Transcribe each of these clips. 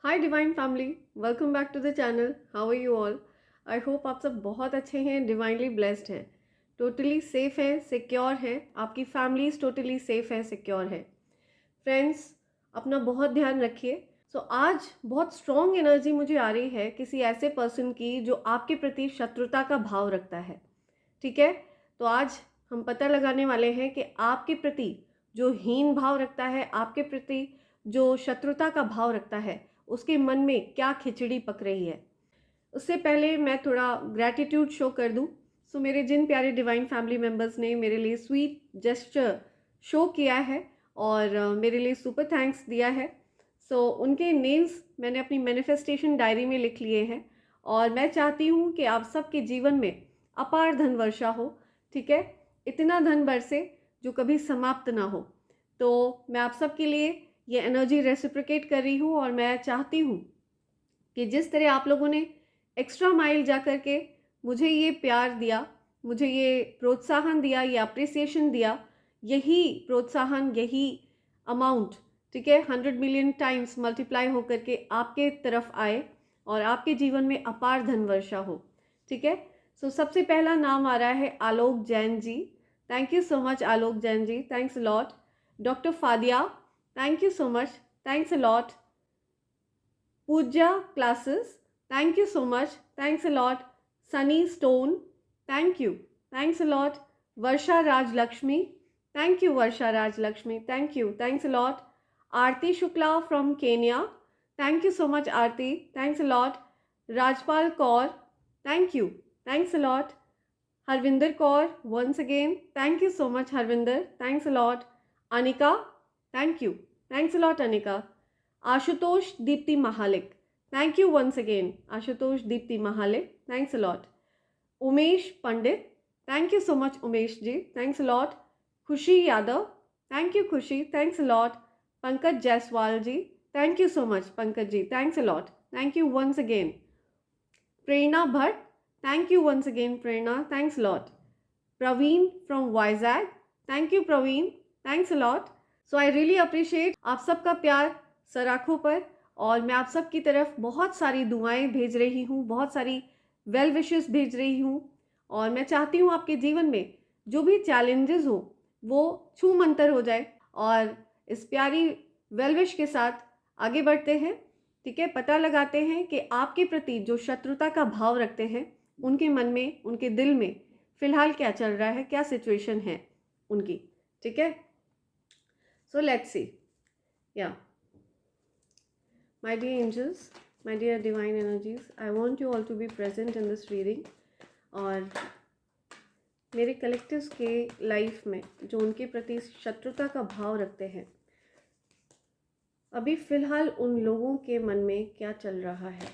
Hi divine family, welcome back to the channel. How are you all? I hope आप सब बहुत अच्छे हैं, डिवाइनली ब्लेस्ड हैं, टोटली सेफ हैं, सिक्योर हैं। आपकी फैमिलीज टोटली सेफ है, सिक्योर है। फ्रेंड्स, अपना बहुत ध्यान रखिए। आज बहुत स्ट्रॉन्ग एनर्जी मुझे आ रही है किसी ऐसे पर्सन की जो आपके प्रति शत्रुता का भाव रखता है। ठीक है, तो आज हम पता लगाने वाले हैं कि आपके प्रति जो हीन भाव रखता है, आपके प्रति जो शत्रुता का भाव रखता है, उसके मन में क्या खिचड़ी पक रही है। उससे पहले मैं थोड़ा ग्रैटिट्यूड शो कर दूं। मेरे जिन प्यारे डिवाइन फैमिली मेम्बर्स ने मेरे लिए स्वीट जेस्चर शो किया है और मेरे लिए सुपर थैंक्स दिया है, उनके नेम्स मैंने अपनी मैनिफेस्टेशन डायरी में लिख लिए हैं। और मैं चाहती हूँ कि आप सबके जीवन में अपार धन वर्षा हो। ठीक है, इतना धन बरसे जो कभी समाप्त ना हो। तो मैं आप सबके लिए ये एनर्जी रेसिप्रोकेट कर रही हूँ और मैं चाहती हूँ कि जिस तरह आप लोगों ने एक्स्ट्रा माइल जा कर के मुझे ये प्यार दिया, मुझे ये प्रोत्साहन दिया, ये अप्रिसिएशन दिया, यही प्रोत्साहन, यही अमाउंट, ठीक है, 100 मिलियन टाइम्स मल्टीप्लाई होकर के आपके तरफ आए और आपके जीवन में अपार धन वर्षा हो। ठीक है, सबसे पहला नाम आ रहा है Alok Jain ji. Thank you so much Alok Jain ji, thanks a lot. Doctor Fadia, thank you so much, thanks a lot. Pooja classes, thank you so much, thanks a lot. Sunny Stone, thank you, thanks a lot. Varsha Raj Lakshmi, thank you Varsha Raj Lakshmi, thank you, thanks a lot. Aarti Shukla from Kenya, thank you so much Aarti, thanks a lot. Rajpal Kaur, thank you, thanks a lot. Harvinder Kaur, once again, thank you so much Harvinder, thanks a lot. Anika, thank you, thanks a lot Anika. Ashutosh Deepti Mahalik, thank you once again. Ashutosh Deepti Mahalik, thanks a lot. Umesh Pandit, thank you so much Umesh ji, thanks a lot. Khushi Yadav, thank you Khushi, thanks a lot. Pankaj Jaiswal ji, thank you so much Pankaj ji, thanks a lot. Thank you once again. Prerna Bhatt, thank you once again Prerna, thanks a lot. Praveen from Vizag, thank you Praveen, thanks a lot. I really appreciate आप सबका प्यार sir आँखों पर, और मैं आप सब की तरफ बहुत सारी दुआएं भेज रही हूँ, बहुत सारी वेल विशेस भेज रही हूँ। और मैं चाहती हूँ आपके जीवन में जो भी चैलेंजेस हो वो छू मंतर हो जाए। और इस प्यारी वेल विश के साथ आगे बढ़ते हैं। ठीक है, पता लगाते हैं कि आपके प्रति जो शत्रुता का भाव रखते हैं उनके मन में, उनके दिल में फिलहाल क्या चल रहा है, क्या सिचुएशन है उनकी। ठीक है, सो लेट्स सी। या my dear angels, my dear divine energies, I want you all to be present in this reading. और मेरे कलेक्टिव्स के लाइफ में जो उनके प्रति शत्रुता का भाव रखते हैं, अभी फ़िलहाल उन लोगों के मन में क्या चल रहा है।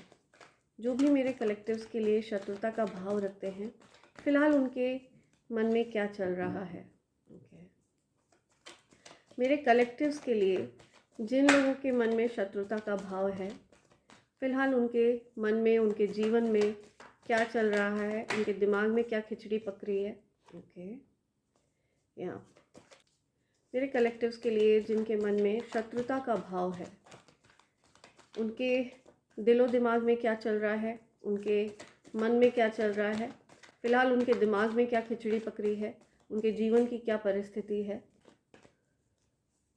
जो भी मेरे कलेक्टिव्स के लिए शत्रुता का भाव रखते हैं, फ़िलहाल उनके मन में क्या चल रहा है। ओके, मेरे कलेक्टिव्स के लिए जिन लोगों के मन में शत्रुता का भाव है, फ़िलहाल उनके मन में, उनके जीवन में क्या चल रहा है, उनके दिमाग में क्या खिचड़ी पक रही है। ओके, या मेरे कलेक्टिव्स के लिए जिनके मन में शत्रुता का भाव है, उनके दिलो दिमाग में क्या चल रहा है, उनके मन में क्या चल रहा है, फ़िलहाल उनके दिमाग में क्या खिचड़ी पक रही है, उनके जीवन की क्या परिस्थिति है।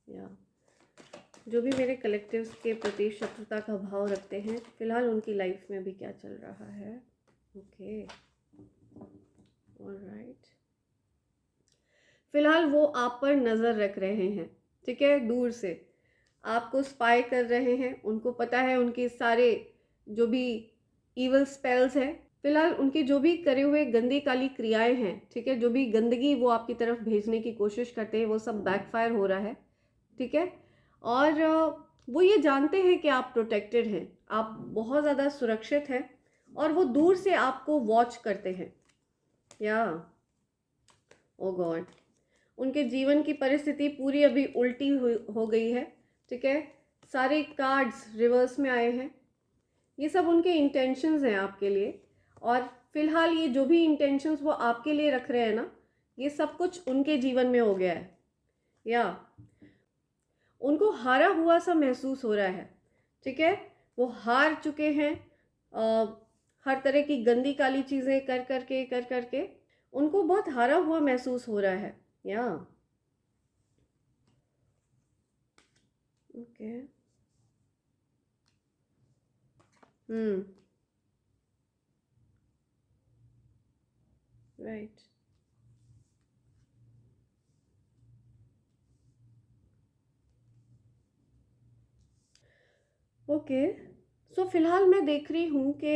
या जो भी मेरे कलेक्टिव्स के प्रति शत्रुता का भाव रखते हैं, फ़िलहाल उनकी लाइफ में भी क्या चल रहा है। Okay, alright. फ़िलहाल वो आप पर नज़र रख रहे हैं। ठीक है, दूर से आपको स्पाई कर रहे हैं। उनको पता है उनके सारे जो भी ईवल स्पेल्स हैं, फ़िलहाल उनके जो भी करे हुए गंदी काली क्रियाएं हैं, ठीक है, जो भी गंदगी वो आपकी तरफ भेजने की कोशिश करते हैं, वो सब बैकफायर हो रहा है। ठीक है, और वो ये जानते हैं कि आप प्रोटेक्टेड हैं, आप बहुत ज़्यादा सुरक्षित हैं, और वो दूर से आपको वॉच करते हैं। या ओ गॉड, उनके जीवन की परिस्थिति पूरी अभी उल्टी हो गई है। ठीक है, सारे कार्ड्स रिवर्स में आए हैं। ये सब उनके इंटेंशंस हैं आपके लिए, और फिलहाल ये जो भी इंटेंशंस वो आपके लिए रख रहे हैं ना, ये सब कुछ उनके जीवन में हो गया है। या उनको हारा हुआ सा महसूस हो रहा है। ठीक है, वो हार चुके हैं। हर तरह की गंदी काली चीज़ें कर करके उनको बहुत हारा हुआ महसूस हो रहा है। या ओके। हम्म। राइट। ओके। सो फिलहाल मैं देख रही हूँ कि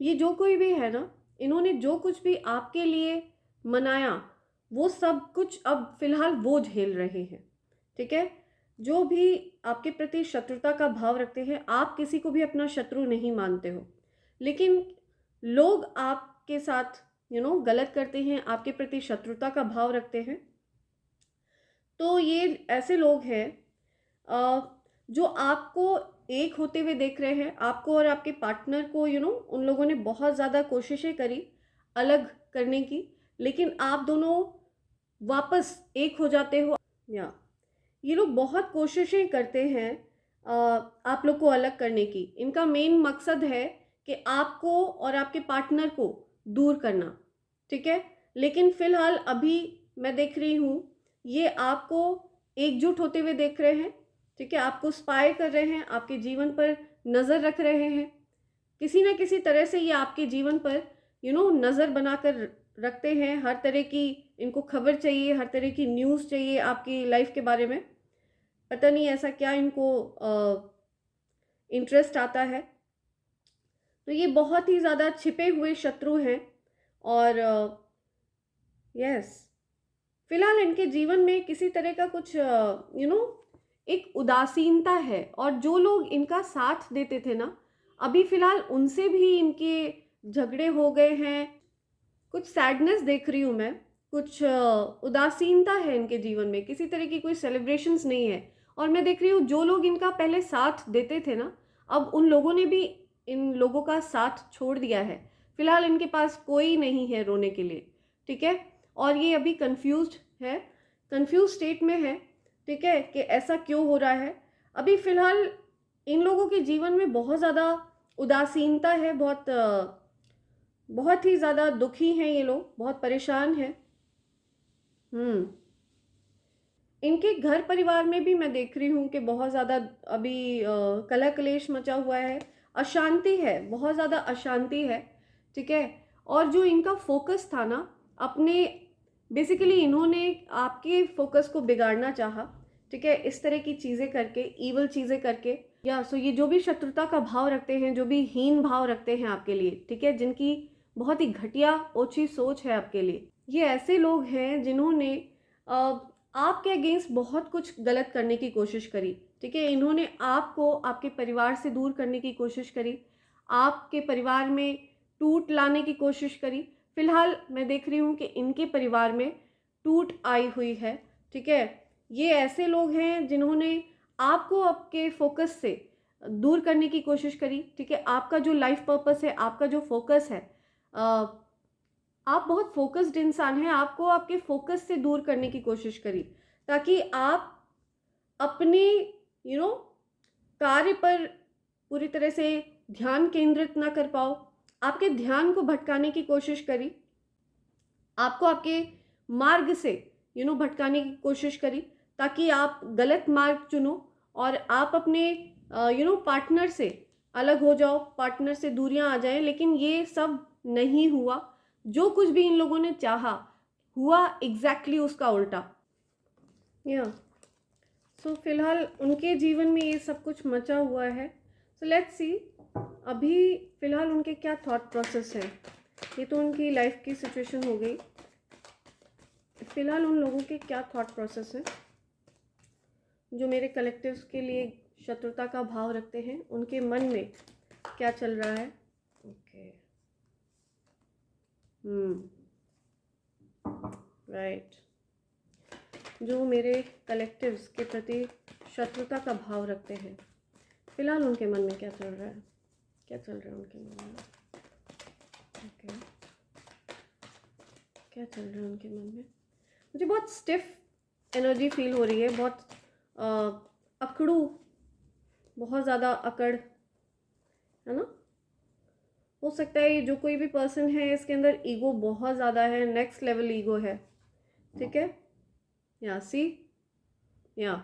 ये जो कोई भी है ना, इन्होंने जो कुछ भी आपके लिए मनाया, वो सब कुछ अब फिलहाल वो झेल रहे हैं। ठीक है। जो भी आपके प्रति शत्रुता का भाव रखते हैं, आप किसी को भी अपना शत्रु नहीं मानते हो, लेकिन लोग आपके साथ गलत करते हैं, आपके प्रति शत्रुता का भाव रखते हैं। तो ये ऐसे लोग हैं जो आपको एक होते हुए देख रहे हैं। आपको और आपके पार्टनर को उन लोगों ने बहुत ज़्यादा कोशिशें करी अलग करने की, लेकिन आप दोनों वापस एक हो जाते हो। या ये लोग बहुत कोशिशें करते हैं आप लोग को अलग करने की। इनका मेन मकसद है कि आपको और आपके पार्टनर को दूर करना। ठीक है। लेकिन फिलहाल अभी मैं देख रही हूँ ये आपको एकजुट होते हुए देख रहे हैं। ठीक है। आपको स्पाई कर रहे हैं, आपके जीवन पर नज़र रख रहे हैं। किसी न किसी तरह से ये आपके जीवन पर नज़र बनाकर रखते हैं। हर तरह की इनको खबर चाहिए, हर तरह की न्यूज़ चाहिए आपकी लाइफ के बारे में। पता नहीं ऐसा क्या इनको इंटरेस्ट आता है। तो ये बहुत ही ज़्यादा छिपे हुए शत्रु हैं। और यस, फिलहाल इनके जीवन में किसी तरह का कुछ एक उदासीनता है। और जो लोग इनका साथ देते थे ना, अभी फिलहाल उनसे भी इनके झगड़े हो गए हैं। कुछ सैडनेस देख रही हूँ मैं, कुछ उदासीनता है इनके जीवन में, किसी तरह की कोई सेलिब्रेशंस नहीं है। और मैं देख रही हूँ जो लोग इनका पहले साथ देते थे ना, अब उन लोगों ने भी इन लोगों का साथ छोड़ दिया है। फिलहाल इनके पास कोई नहीं है रोने के लिए। ठीक है। और ये अभी कंफ्यूज्ड है, कंफ्यूज स्टेट में है। ठीक है, कि ऐसा क्यों हो रहा है। अभी फिलहाल इन लोगों के जीवन में बहुत ज़्यादा उदासीनता है, बहुत ही ज़्यादा दुखी हैं ये लोग, बहुत परेशान हैं। हम्म। इनके घर परिवार में भी मैं देख रही हूँ कि बहुत ज़्यादा अभी कलह कलेश मचा हुआ है, अशांति है, बहुत ज़्यादा अशांति है। ठीक है। और जो इनका फोकस था ना अपने, बेसिकली इन्होंने आपके फोकस को बिगाड़ना चाहा। ठीक है, इस तरह की चीज़ें करके, ईवल चीज़ें करके। या सो ये जो भी शत्रुता का भाव रखते हैं, जो भी हीन भाव रखते हैं आपके लिए, ठीक है, जिनकी बहुत ही घटिया ओछी सोच है आपके लिए, ये ऐसे लोग हैं जिन्होंने आपके अगेंस्ट बहुत कुछ गलत करने की कोशिश करी। ठीक है। इन्होंने आपको आपके परिवार से दूर करने की कोशिश करी, आपके परिवार में टूट लाने की कोशिश करी। फिलहाल मैं देख रही हूँ कि इनके परिवार में टूट आई हुई है। ठीक है। ये ऐसे लोग हैं जिन्होंने आपको आपके फोकस से दूर करने की कोशिश करी। ठीक है। आपका जो लाइफ पर्पस है, आपका जो फोकस है, आप बहुत फोकस्ड इंसान हैं, आपको आपके फोकस से दूर करने की कोशिश करी, ताकि आप अपने कार्य पर पूरी तरह से ध्यान केंद्रित ना कर पाओ। आपके ध्यान को भटकाने की कोशिश करी, आपको आपके मार्ग से भटकाने की कोशिश करी, ताकि आप गलत मार्ग चुनो और आप अपने पार्टनर से अलग हो जाओ, पार्टनर से दूरियां आ जाएं। लेकिन ये सब नहीं हुआ। जो कुछ भी इन लोगों ने चाहा हुआ एग्जैक्टली उसका उल्टा। या सो फिलहाल उनके जीवन में ये सब कुछ मचा हुआ है। सो लेट्स सी अभी फिलहाल उनके क्या थॉट प्रोसेस है। ये तो उनकी लाइफ की सिचुएशन हो गई। फिलहाल उन लोगों के क्या थॉट प्रोसेस है जो मेरे कलेक्टिव्स के लिए शत्रुता का भाव रखते हैं, उनके मन में क्या चल रहा है। ओके। राइट। जो मेरे कलेक्टिव्स के प्रति शत्रुता का भाव रखते हैं, फिलहाल उनके मन में क्या चल रहा है, क्या चल रहा है उनके मन में। ओके। क्या चल रहा है उनके मन में। मुझे बहुत स्टिफ एनर्जी फील हो रही है, बहुत अकड़ू, बहुत ज़्यादा अकड़ है ना। हो सकता है ये जो कोई भी पर्सन है इसके अंदर ईगो बहुत ज़्यादा है, नेक्स्ट लेवल ईगो है, ठीक है। या सी, या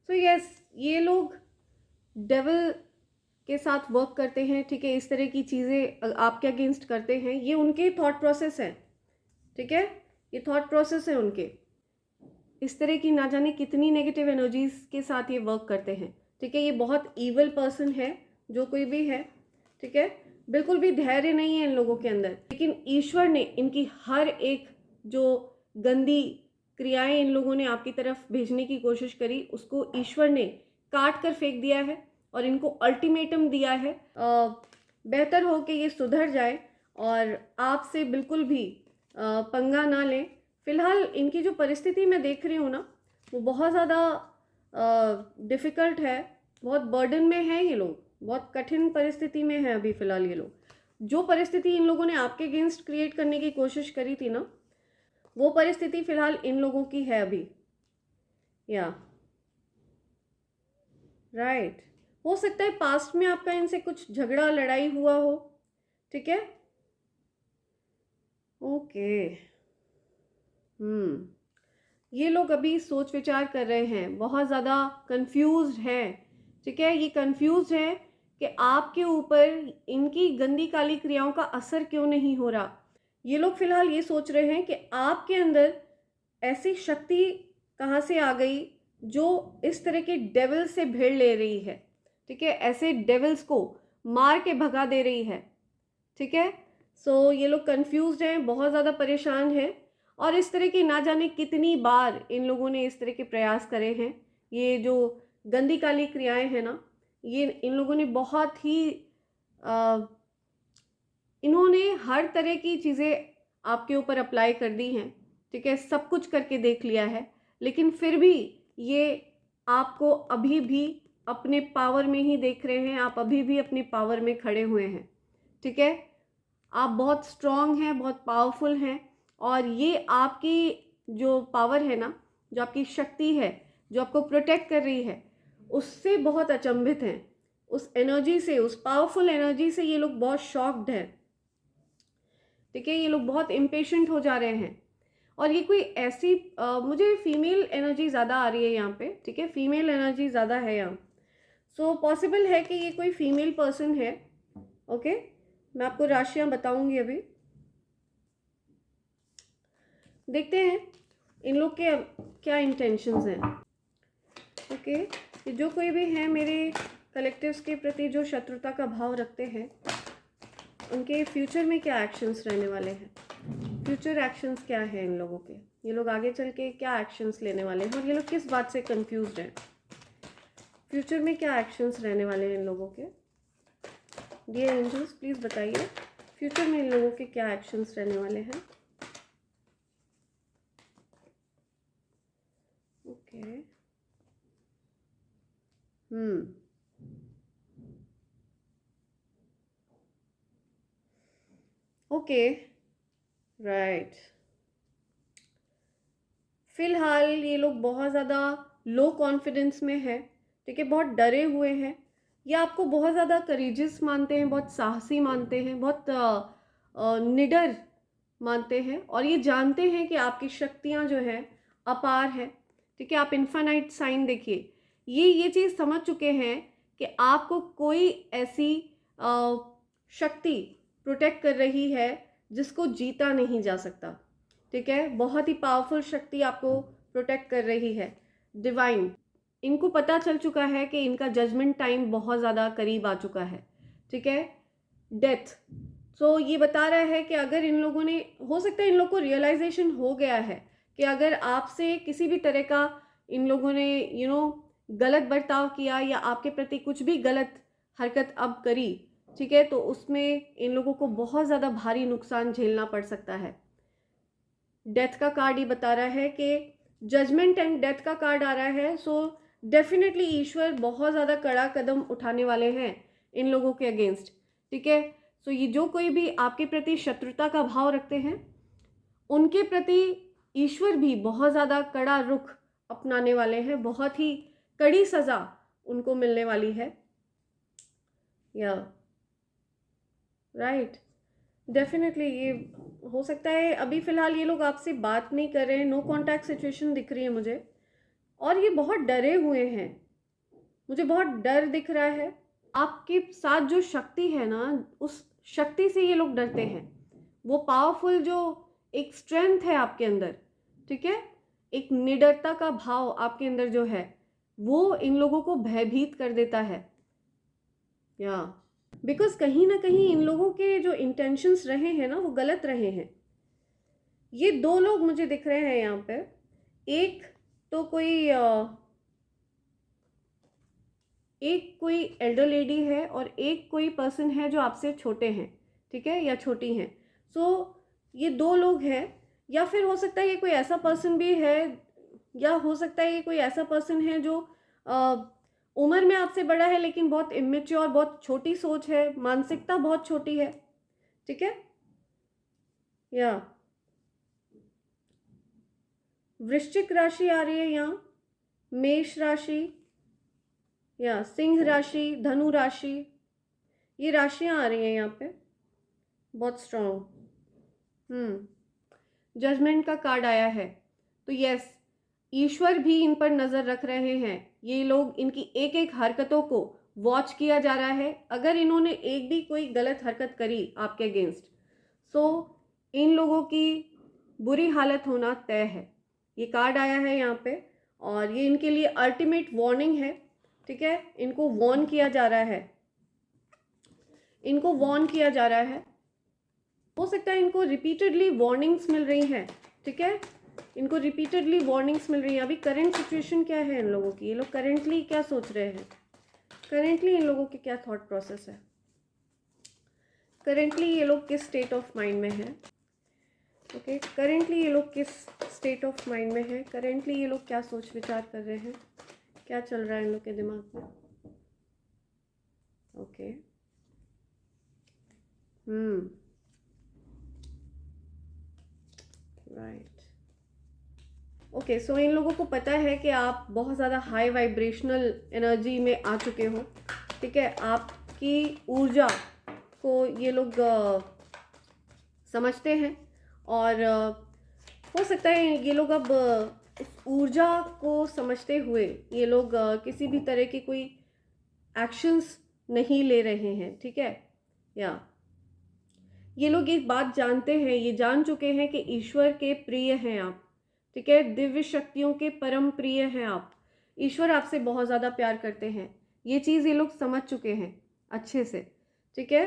सो यस, ये लोग डेविल के साथ वर्क करते हैं, ठीक है। इस तरह की चीज़ें आपके अगेंस्ट करते हैं, ये उनके थॉट प्रोसेस है, ठीक है। ये थॉट प्रोसेस है उनके, इस तरह की ना जाने कितनी नेगेटिव एनर्जीज के साथ ये वर्क करते हैं, ठीक है। ये बहुत ईवल पर्सन है जो कोई भी है, ठीक है। बिल्कुल भी धैर्य नहीं है इन लोगों के अंदर, लेकिन ईश्वर ने इनकी हर एक जो गंदी क्रियाएं इन लोगों ने आपकी तरफ भेजने की कोशिश करी, उसको ईश्वर ने काट कर फेंक दिया है और इनको अल्टीमेटम दिया है। बेहतर हो कि ये सुधर जाए और आपसे बिल्कुल भी पंगा ना लें। फिलहाल इनकी जो परिस्थिति मैं देख रही हूँ ना, वो बहुत ज़्यादा डिफ़िकल्ट है, बहुत बर्डन में है ये लोग, बहुत कठिन परिस्थिति में है अभी फ़िलहाल ये लोग। जो परिस्थिति इन लोगों ने आपके अगेंस्ट क्रिएट करने की कोशिश करी थी ना, वो परिस्थिति फ़िलहाल इन लोगों की है अभी। या राइट, हो सकता है पास्ट में आपका इनसे कुछ झगड़ा लड़ाई हुआ हो, ठीक है। ओके, ये लोग अभी सोच विचार कर रहे हैं, बहुत ज़्यादा कंफ्यूज्ड हैं, ठीक है। ये कंफ्यूज्ड है कि आपके ऊपर इनकी गंदी काली क्रियाओं का असर क्यों नहीं हो रहा। ये लोग फिलहाल ये सोच रहे हैं कि आपके अंदर ऐसी शक्ति कहाँ से आ गई जो इस तरह के डेविल से भिड़ ले रही है, ठीक है। ऐसे डेविल्स को मार के भगा दे रही है, ठीक है। सो ये लोग कंफ्यूज्ड हैं, बहुत ज़्यादा परेशान हैं और इस तरह की ना जाने कितनी बार इन लोगों ने इस तरह के प्रयास करे हैं। ये जो गंदी काली क्रियाएं हैं ना, ये इन लोगों ने बहुत ही इन्होंने हर तरह की चीज़ें आपके ऊपर अप्लाई कर दी हैं, ठीक है। सब कुछ करके देख लिया है, लेकिन फिर भी ये आपको अभी भी अपने पावर में ही देख रहे हैं, आप अभी भी अपने पावर में खड़े हुए हैं, ठीक है। आप बहुत स्ट्रॉन्ग हैं, बहुत पावरफुल हैं और ये आपकी जो पावर है ना, जो आपकी शक्ति है, जो आपको प्रोटेक्ट कर रही है, उससे बहुत अचंभित हैं। उस एनर्जी से, उस पावरफुल एनर्जी से ये लोग बहुत शॉक्ड हैं, ठीक है। ये लोग बहुत इम्पेशेंट हो जा रहे हैं और ये कोई ऐसी मुझे फीमेल एनर्जी ज़्यादा आ रही है यहाँ पे, ठीक है। फीमेल एनर्जी ज़्यादा है यहाँ, सो पॉसिबल है कि ये कोई फीमेल पर्सन है। ओके, मैं आपको राशियाँ बताऊंगी अभी, देखते हैं इन लोग के क्या इंटेंशंस हैं। ओके, ये जो कोई भी है मेरे कलेक्टिव्स के प्रति जो शत्रुता का भाव रखते हैं, उनके फ्यूचर में क्या एक्शंस रहने वाले हैं, फ्यूचर एक्शंस क्या है इन लोगों के, ये लोग आगे चल के क्या एक्शंस लेने वाले हैं और ये लोग किस बात से कंफ्यूज्ड हैं, फ्यूचर में क्या एक्शंस रहने वाले हैं इन लोगों के। डियर एंजल्स प्लीज़ बताइए फ्यूचर में इन लोगों के क्या एक्शंस रहने वाले हैं। Okay, okay, right. फिलहाल ये लोग बहुत ज़्यादा लो कॉन्फिडेंस में है, ठीक है, बहुत डरे हुए हैं। ये आपको बहुत ज़्यादा करेजियस मानते हैं, बहुत साहसी मानते हैं, बहुत निडर मानते हैं और ये जानते हैं कि आपकी शक्तियाँ जो हैं अपार हैं, ठीक है। आप इन्फानाइट साइन देखिए, ये चीज़ समझ चुके हैं कि आपको कोई ऐसी शक्ति प्रोटेक्ट कर रही है जिसको जीता नहीं जा सकता, ठीक है। बहुत ही पावरफुल शक्ति आपको प्रोटेक्ट कर रही है, डिवाइन। इनको पता चल चुका है कि इनका जजमेंट टाइम बहुत ज़्यादा करीब आ चुका है, ठीक है। डेथ, तो ये बता रहा है कि अगर इन लोगों ने, हो सकता है इन लोग को रियलाइजेशन हो गया है कि अगर आपसे किसी भी तरह का इन लोगों ने गलत बर्ताव किया या आपके प्रति कुछ भी गलत हरकत अब करी, ठीक है, तो उसमें इन लोगों को बहुत ज़्यादा भारी नुकसान झेलना पड़ सकता है। डेथ का कार्ड ये बता रहा है कि जजमेंट एंड डेथ का कार्ड आ रहा है, सो डेफिनेटली ईश्वर बहुत ज़्यादा कड़ा कदम उठाने वाले हैं इन लोगों के अगेंस्ट, ठीक है। सो ये जो कोई भी आपके प्रति शत्रुता का भाव रखते हैं, उनके प्रति ईश्वर भी बहुत ज़्यादा कड़ा रुख अपनाने वाले हैं, बहुत ही कड़ी सज़ा उनको मिलने वाली है। या राइट, डेफिनेटली ये हो सकता है। अभी फ़िलहाल ये लोग आपसे बात नहीं कर रहे हैं, नो कॉन्टैक्ट सिचुएशन दिख रही है मुझे, और ये बहुत डरे हुए हैं, मुझे बहुत डर दिख रहा है। आपके साथ जो शक्ति है ना, उस शक्ति से ये लोग डरते हैं। वो पावरफुल जो एक स्ट्रेंथ है आपके अंदर, ठीक है, एक निडरता का भाव आपके अंदर जो है, वो इन लोगों को भयभीत कर देता है। या बिकॉज कहीं ना कहीं इन लोगों के जो इंटेंशंस रहे हैं ना, वो गलत रहे हैं। ये दो लोग मुझे दिख रहे हैं यहाँ पे। एक तो कोई एल्डर लेडी है और एक कोई पर्सन है जो आपसे छोटे हैं, ठीक है, या छोटी हैं। सो ये दो लोग हैं, या फिर हो सकता है ये कोई ऐसा पर्सन भी है, या हो सकता है ये कोई ऐसा पर्सन है जो उम्र में आपसे बड़ा है लेकिन बहुत इमेच्योर, बहुत छोटी सोच है, मानसिकता बहुत छोटी है, ठीक है। या वृश्चिक राशि आ रही है यहाँ, मेष राशि, या सिंह राशि, धनु राशि, ये राशियां आ रही हैं यहाँ पे बहुत स्ट्रॉन्ग। जजमेंट का कार्ड आया है, तो यस, ईश्वर भी इन पर नज़र रख रहे हैं। ये लोग, इनकी एक एक हरकतों को वॉच किया जा रहा है। अगर इन्होंने एक भी कोई गलत हरकत करी आपके अगेंस्ट, सो इन लोगों की बुरी हालत होना तय है। ये कार्ड आया है यहाँ पे, और ये इनके लिए अल्टीमेट वार्निंग है, ठीक है। इनको वार्न किया जा रहा है, इनको वार्न किया जा रहा है। हो सकता है इनको रिपीटेडली वार्निंग्स मिल रही हैं, ठीक है, इनको रिपीटेडली वार्निंग्स मिल रही हैं। अभी करंट सिचुएशन क्या है इन लोगों की, ये लोग करेंटली क्या सोच रहे हैं, करेंटली इन लोगों के क्या थॉट प्रोसेस है, करेंटली ये लोग किस स्टेट ऑफ माइंड में है, ओके, करेंटली ये लोग किस स्टेट ऑफ माइंड में है, करेंटली ये लोग क्या सोच विचार कर रहे हैं, क्या चल रहा है इन लोग के दिमाग में। Okay, right, okay. सो इन लोगों को पता है कि आप बहुत ज़्यादा हाई वाइब्रेशनल एनर्जी में आ चुके हो, ठीक है। आपकी ऊर्जा को ये लोग समझते हैं, और हो सकता है ये लोग अब उस ऊर्जा को समझते हुए ये लोग किसी भी तरह की कोई एक्शंस नहीं ले रहे हैं, ठीक है। या ये लोग एक बात जानते हैं, ये जान चुके हैं कि ईश्वर के प्रिय हैं आप, ठीक है, दिव्य शक्तियों के परम प्रिय हैं आप। ईश्वर आपसे बहुत ज़्यादा प्यार करते हैं, ये चीज़ ये लोग समझ चुके हैं अच्छे से, ठीक है।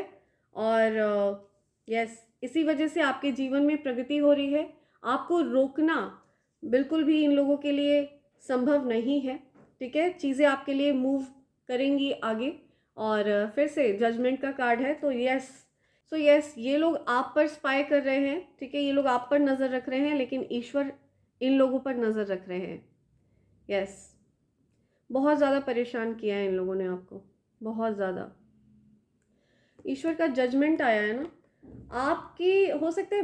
और यस, इसी वजह से आपके जीवन में प्रगति हो रही है। आपको रोकना बिल्कुल भी इन लोगों के लिए संभव नहीं है, ठीक है। चीज़ें आपके लिए मूव करेंगी आगे। और फिर से जजमेंट का कार्ड है, तो यस, सो यस, ये लोग आप पर स्पाई कर रहे हैं, ठीक है, ये लोग आप पर नज़र रख रहे हैं, लेकिन ईश्वर इन लोगों पर नज़र रख रहे हैं। यस, बहुत ज़्यादा परेशान किया है इन लोगों ने आपको, बहुत ज़्यादा। ईश्वर का जजमेंट आया है ना, आपकी हो सकता है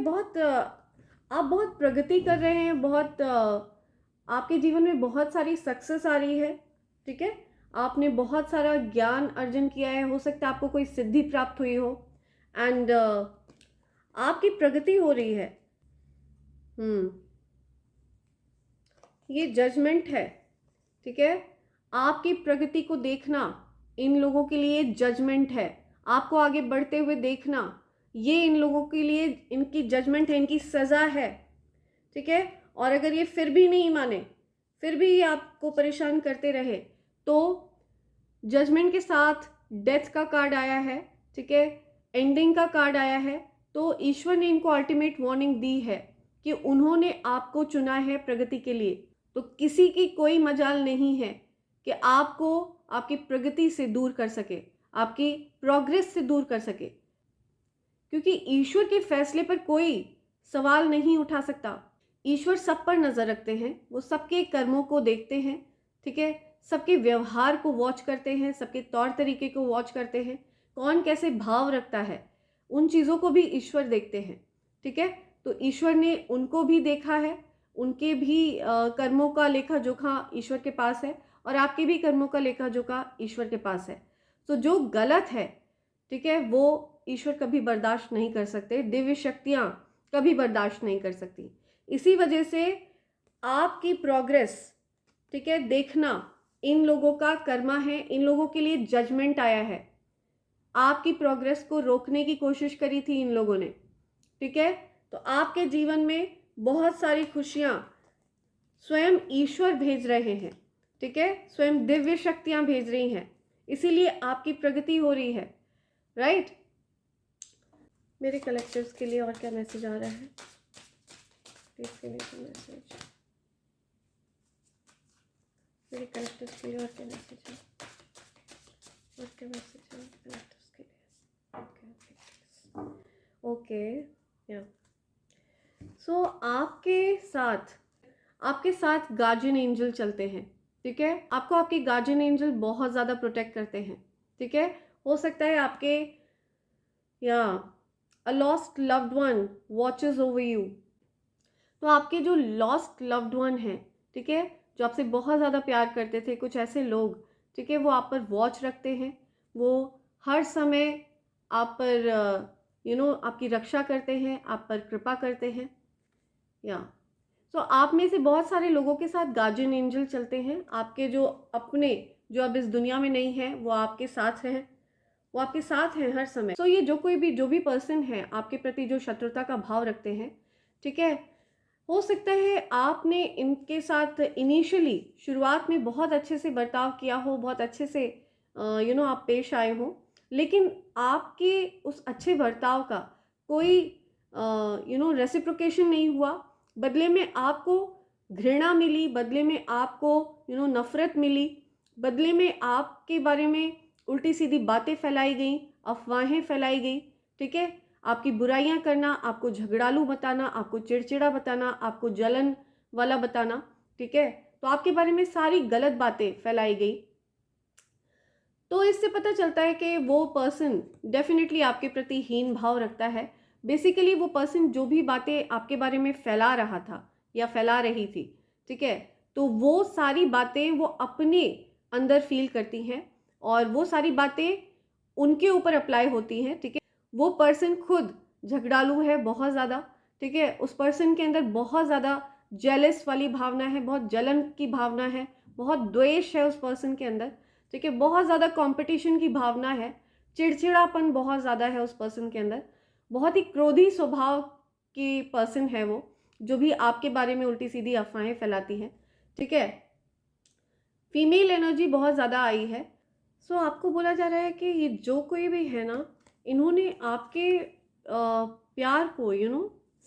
आप बहुत प्रगति कर रहे हैं, बहुत आपके जीवन में बहुत सारी सक्सेस आ रही है, ठीक है। आपने बहुत सारा ज्ञान अर्जन किया है, हो सकता है आपको कोई सिद्धि प्राप्त हुई हो, एंड आपकी प्रगति हो रही है। ये जजमेंट है, ठीक है। आपकी प्रगति को देखना इन लोगों के लिए जजमेंट है, आपको आगे बढ़ते हुए देखना ये इन लोगों के लिए इनकी जजमेंट है, इनकी सज़ा है, ठीक है। और अगर ये फिर भी नहीं माने, फिर भी ये आपको परेशान करते रहे, तो जजमेंट के साथ डेथ का कार्ड आया है, ठीक है, एंडिंग का कार्ड आया है। तो ईश्वर ने इनको अल्टीमेट वार्निंग दी है कि उन्होंने आपको चुना है प्रगति के लिए, तो किसी की कोई मजाल नहीं है कि आपको आपकी प्रगति से दूर कर सके, आपकी प्रोग्रेस से दूर कर सके, क्योंकि ईश्वर के फैसले पर कोई सवाल नहीं उठा सकता। ईश्वर सब पर नज़र रखते हैं, वो सबके कर्मों को देखते हैं, ठीक है, सबके व्यवहार को वॉच करते हैं, सबके तौर तरीके को वॉच करते हैं, कौन कैसे भाव रखता है, उन चीज़ों को भी ईश्वर देखते हैं, ठीक है। तो ईश्वर ने उनको भी देखा है, उनके भी कर्मों का लेखा जोखा ईश्वर के पास है, और आपके भी कर्मों का लेखा जोखा ईश्वर के पास है। तो जो गलत है ठीक है, वो ईश्वर कभी बर्दाश्त नहीं कर सकते, दिव्य शक्तियाँ कभी बर्दाश्त नहीं कर सकती। इसी वजह से आपकी प्रोग्रेस, ठीक है, देखना इन लोगों का कर्मा है, इन लोगों के लिए जजमेंट आया है। आपकी प्रोग्रेस को रोकने की कोशिश करी थी इन लोगों ने, ठीक है। तो आपके जीवन में बहुत सारी खुशियाँ स्वयं ईश्वर भेज रहे हैं, ठीक है, स्वयं दिव्य शक्तियाँ भेज रही हैं, इसीलिए आपकी प्रगति हो रही है, राइट। मेरे कलेक्टर्स के लिए और क्या मैसेज आ रहा है, प्लीज मैसेज। मेरे कलेक्टर्स के लिए और क्या मैसेज है, और क्या मैसेज है कलेक्टर्स के लिए। ओके या सो आपके साथ गार्जियन एंजल चलते हैं, ठीक है। आपको आपके गार्जियन एंजल बहुत ज़्यादा प्रोटेक्ट करते हैं, ठीक है। हो सकता है आपके या a lost loved one watches over you. तो आपके जो लॉस्ट लव्ड वन हैं, ठीक है, जो आपसे बहुत ज़्यादा प्यार करते थे, कुछ ऐसे लोग, ठीक है, वो आप पर वॉच रखते हैं, वो हर समय आप पर आपकी रक्षा करते हैं, आप पर कृपा करते हैं। या तो आप में से बहुत सारे लोगों के साथ गार्जियन एंजल चलते हैं। आपके जो अपने जो अब इस दुनिया में नहीं है वो आपके साथ हैं, वो आपके साथ हैं हर समय। तो ये जो भी पर्सन है आपके प्रति जो शत्रुता का भाव रखते हैं, ठीक है, हो सकता है आपने इनके साथ इनिशियली शुरुआत में बहुत अच्छे से बर्ताव किया हो, बहुत अच्छे से आप पेश आए हो, लेकिन आपके उस अच्छे बर्ताव का कोई रेसिप्रोकेशन नहीं हुआ। बदले में आपको घृणा मिली, बदले में आपको नफरत मिली, बदले में आपके बारे में उल्टी सीधी बातें फैलाई गई, अफवाहें फैलाई गई, ठीक है। आपकी बुराइयां करना, आपको झगड़ालू बताना, आपको चिड़चिड़ा बताना, आपको जलन वाला बताना, ठीक है। तो आपके बारे में सारी गलत बातें फैलाई गई। तो इससे पता चलता है कि वो पर्सन डेफिनेटली आपके प्रति हीन भाव रखता है। बेसिकली वो पर्सन जो भी बातें आपके बारे में फैला रहा था या फैला रही थी, ठीक है, तो वो सारी बातें वो अपने अंदर फील करती हैं और वो सारी बातें उनके ऊपर अप्लाई होती हैं, ठीक है। वो पर्सन खुद झगड़ालू है बहुत ज़्यादा, ठीक है। उस पर्सन के अंदर बहुत ज़्यादा जेलस वाली भावना है, बहुत जलन की भावना है, बहुत द्वेष है उस पर्सन के अंदर, ठीक है। बहुत ज़्यादा कंपटीशन की भावना है, चिड़चिड़ापन बहुत ज़्यादा है उस पर्सन के अंदर, बहुत ही क्रोधी स्वभाव की पर्सन है वो, जो भी आपके बारे में उल्टी सीधी अफवाहें फैलाती है, ठीक है। फीमेल एनर्जी बहुत ज़्यादा आई है। सो आपको बोला जा रहा है कि ये जो कोई भी है ना, इन्होंने आपके प्यार को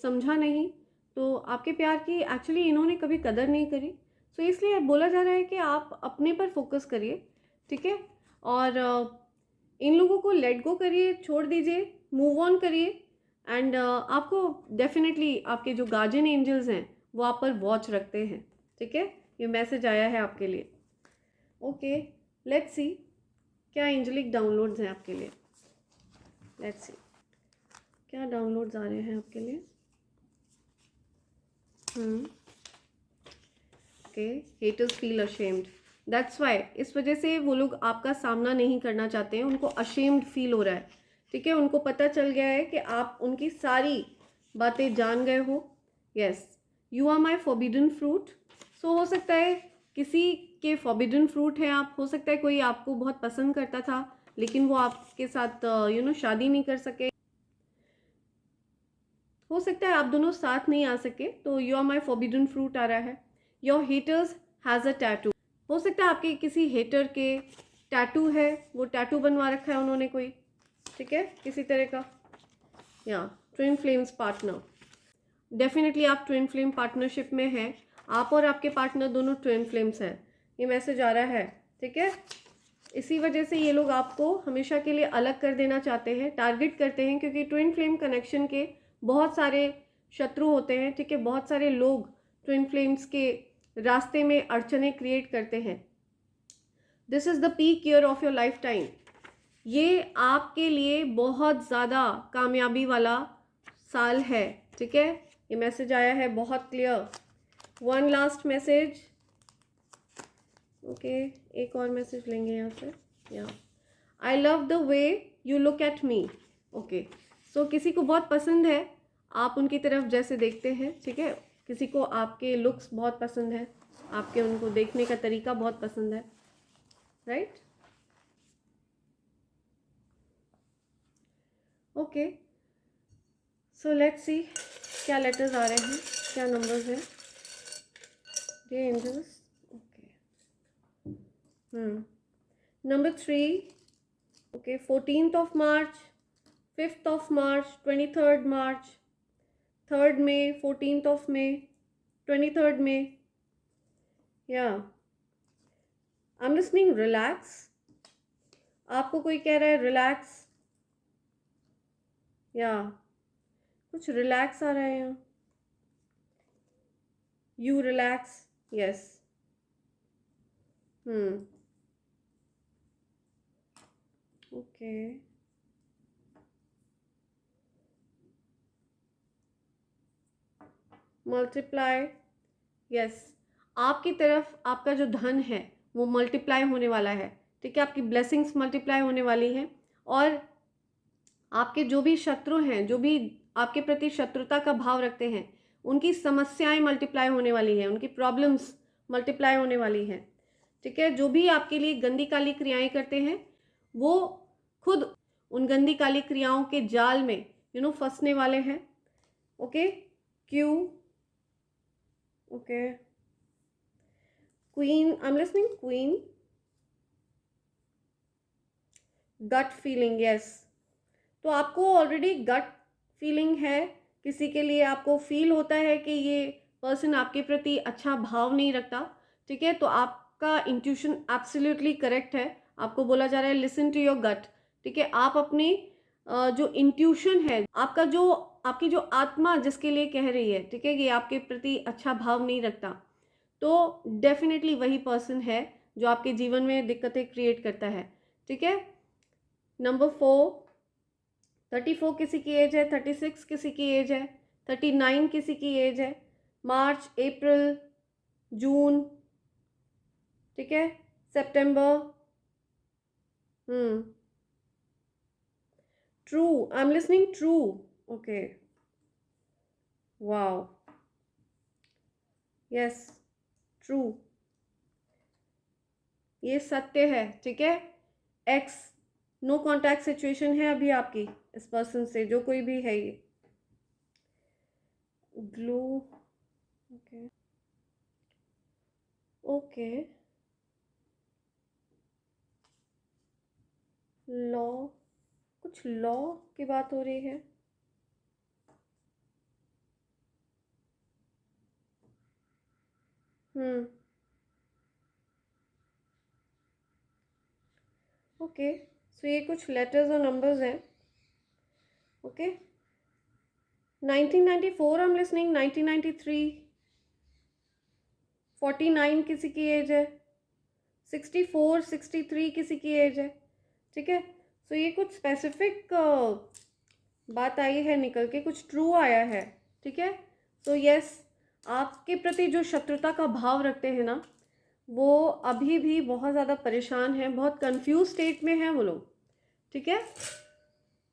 समझा नहीं, तो आपके प्यार की एक्चुअली इन्होंने कभी कदर नहीं करी। सो इसलिए बोला जा रहा है कि आप अपने पर फोकस करिए, ठीक है, और इन लोगों को लेट गो करिए, छोड़ दीजिए, मूव ऑन करिए। एंड आपको डेफिनेटली आपके जो गार्जियन एंजल्स हैं वो आप पर वॉच रखते हैं, ठीक है। ये मैसेज आया है आपके लिए। ओके, लेट्स सी क्या एंजलिक डाउनलोड्स हैं आपके लिए। लेट्स सी क्या डाउनलोड्स आ रहे हैं आपके लिए। Okay, haters feel ashamed, that's why, इस वजह से वो लोग आपका सामना नहीं करना चाहते हैं, उनको अशेम्ड फील हो रहा है, ठीक है। उनको पता चल गया है कि आप उनकी सारी बातें जान गए हो। Yes, you are my forbidden fruit. So हो सकता है किसी के फॉरबिडन फ्रूट है आप, हो सकता है कोई आपको बहुत पसंद करता था लेकिन वो आपके साथ शादी नहीं कर सके, हो सकता है आप दोनों साथ नहीं आ सके, तो you are my forbidden fruit आ रहा है। Your haters has a tattoo, हो सकता है आपके किसी हेटर के टैटू है, वो टैटू बनवा रखा है उन्होंने कोई, ठीक है, किसी तरह का। या ट्विन फ्लेम्स पार्टनर, डेफिनेटली आप ट्विन फ्लेम पार्टनरशिप में हैं, आप और आपके पार्टनर दोनों ट्विन फ्लेम्स हैं, ये मैसेज आ रहा है, ठीक है। इसी वजह से ये लोग आपको हमेशा के लिए अलग कर देना चाहते हैं, टारगेट करते हैं, क्योंकि ट्विन फ्लेम कनेक्शन के बहुत सारे शत्रु होते हैं, ठीक है। बहुत सारे लोग ट्विन फ्लेम्स के रास्ते में अड़चने क्रिएट करते हैं। This is the peak year of your life time, ये आपके लिए बहुत ज़्यादा कामयाबी वाला साल है, ठीक है। ये मैसेज आया है बहुत clear. One last message, okay, एक और मैसेज लेंगे यहाँ से। या I love the way you look at me. Okay, so किसी को बहुत पसंद है आप उनकी तरफ जैसे देखते हैं, ठीक है, किसी को आपके लुक्स बहुत पसंद है, आपके उनको देखने का तरीका बहुत पसंद है, right? Okay, so let's see क्या लेटर्स आ रहे हैं, क्या नंबर्स हैं। Dear angels, okay, number 3, okay, 14th of March, 5th of March, 23rd March, 3rd May, 14th of May, 23rd May. Yeah, I'm listening. Relax. आपको कोई कह रहा है रिलैक्स, या कुछ रिलैक्स आ रहा है यहाँ। You relax, yes. Okay, multiply, yes. आपकी तरफ आपका जो धन है वो मल्टीप्लाई होने वाला है, ठीक है, आपकी ब्लेसिंग्स मल्टीप्लाई होने वाली है, और आपके जो भी शत्रु हैं, जो भी आपके प्रति शत्रुता का भाव रखते हैं, उनकी समस्याएं मल्टीप्लाई होने वाली हैं, उनकी प्रॉब्लम्स मल्टीप्लाई होने वाली हैं, ठीक है। जो भी आपके लिए गंदी काली क्रियाएं करते हैं वो खुद उन गंदी काली क्रियाओं के जाल में फंसने वाले हैं। Okay, Q, okay, queen, I am listening, queen, gut feeling, yes. तो आपको ऑलरेडी गट फीलिंग है, किसी के लिए आपको फील होता है कि ये पर्सन आपके प्रति अच्छा भाव नहीं रखता, ठीक है, तो आपका इंट्यूशन एब्सोल्युटली करेक्ट है। आपको बोला जा रहा है लिसन टू योर गट, ठीक है। आप अपनी जो इंट्यूशन है, आपकी जो आत्मा जिसके लिए कह रही है, ठीक है, ये आपके प्रति अच्छा भाव नहीं रखता, तो डेफिनेटली वही पर्सन है जो आपके जीवन में दिक्कतें क्रिएट करता है, ठीक है। नंबर 4, 34 किसी की एज है, 36 किसी की एज है, 39 किसी की एज है, मार्च, अप्रैल, जून, ठीक है, सितंबर, true, I am listening, true, okay, wow, yes, true, ये सत्य है, ठीक है। एक्स, नो कॉन्टैक्ट सिचुएशन है अभी आपकी इस पर्सन से, जो कोई भी है ये। ग्लू, ओके, ओके, लॉ, कुछ लॉ की बात हो रही है। ओके, सो ये कुछ लेटर्स और नंबर्स हैं। ओके, 1994 आई एम लिसनिंग, 1993, 49 किसी की एज है, 64, 63 किसी की एज है, ठीक है। सो ये कुछ स्पेसिफिक बात आई है निकल के, कुछ ट्रू आया है, ठीक है। सो यस, आपके प्रति जो शत्रुता का भाव रखते हैं ना, वो अभी भी बहुत ज़्यादा परेशान हैं, बहुत कंफ्यूज स्टेट में हैं वो लोग, ठीक है।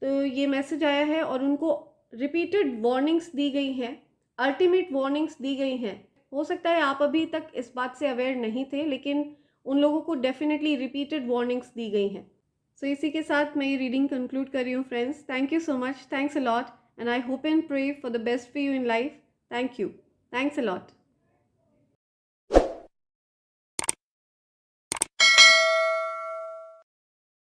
तो ये मैसेज आया है और उनको रिपीटेड वार्निंग्स दी गई हैं, अल्टीमेट वार्निंग्स दी गई हैं। हो सकता है आप अभी तक इस बात से अवेयर नहीं थे, लेकिन उन लोगों को डेफिनेटली रिपीटेड वार्निंग्स दी गई हैं। सो इसी के साथ मैं ये रीडिंग कंक्लूड कर रही हूँ friends. Thank you so much, thanks a lot, and I hope and pray for the best for you in life. Thank you, thanks a lot.